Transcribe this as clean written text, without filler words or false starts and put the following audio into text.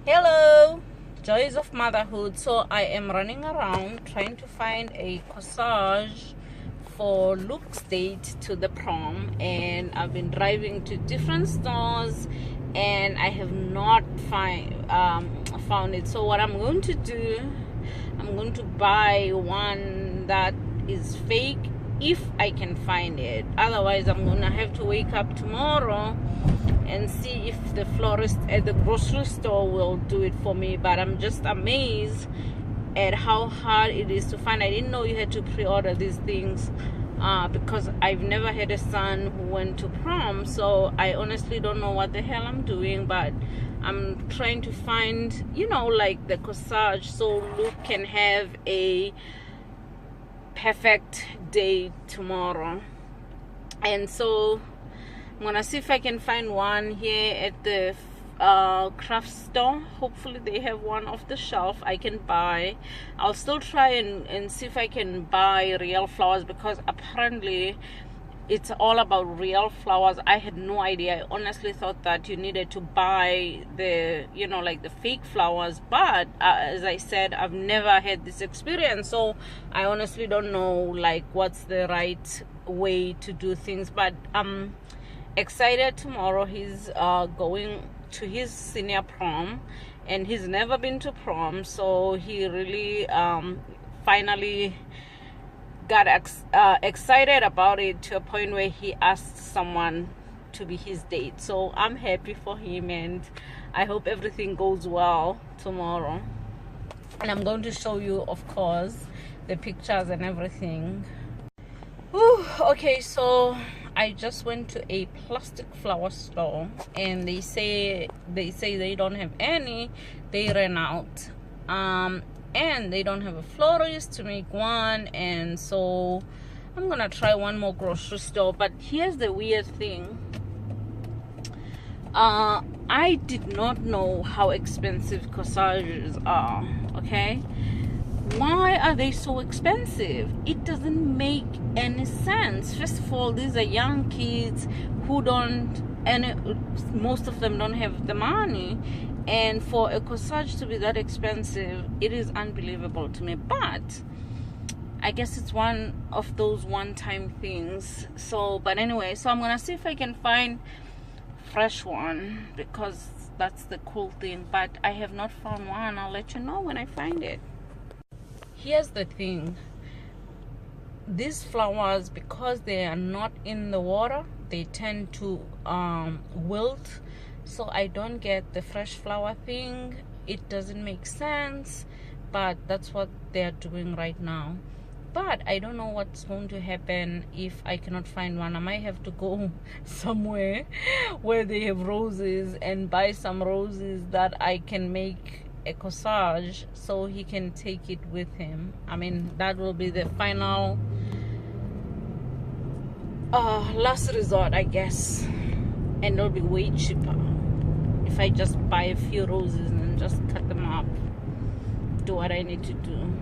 Hello, joys of motherhood. So I am running around trying to find a corsage for Luke's date to the prom, and I've been driving to different stores and I have not found it. So what I'm going to do, I'm going to buy one that is fake if I can find it. Otherwise I'm gonna have to wake up tomorrow and see if the florist at the grocery store will do it for me. But I'm just amazed at how hard it is to find. I didn't know you had to pre-order these things because I've never had a son who went to prom, so I honestly don't know what the hell I'm doing. But I'm trying to find, like the corsage so Luke can have a perfect day tomorrow. And so I'm gonna see if I can find one here at the craft store. Hopefully they have one off the shelf I can buy. I'll still try and see if I can buy real flowers, because apparently it's all about real flowers. I had no idea. I honestly thought that you needed to buy the like the fake flowers, but as I said, I've never had this experience, so I honestly don't know like what's the right way to do things. But I'm excited. Tomorrow he's going to his senior prom, and he's never been to prom, so he really finally got excited about it to a point where he asked someone to be his date. So I'm happy for him, and I hope everything goes well tomorrow. And I'm going to show you, of course, the pictures and everything. Whew, okay, so I just went to a plastic flower store, and they say they don't have any. They ran out. And they don't have a florist to make one, and so I'm gonna try one more grocery store. But here's the weird thing. I did not know how expensive corsages are. Okay, why are they so expensive? It doesn't make any sense. First of all, these are young kids who most of them don't have the money, and for a corsage to be that expensive, it is unbelievable to me. But I guess it's one of those one-time things. But anyway, so I'm gonna see if I can find fresh one, because that's the cool thing. But I have not found one. I'll let you know when I find it. Here's the thing. These flowers, because they are not in the water, they tend to wilt. So I don't get the fresh flower thing. It doesn't make sense, but that's what they're doing right now. But I don't know what's going to happen if I cannot find one. I might have to go somewhere where they have roses and buy some roses that I can make a corsage so he can take it with him. I mean, that will be the final last resort, I guess, and it'll be way cheaper if I just buy a few roses and just cut them up, do what I need to do.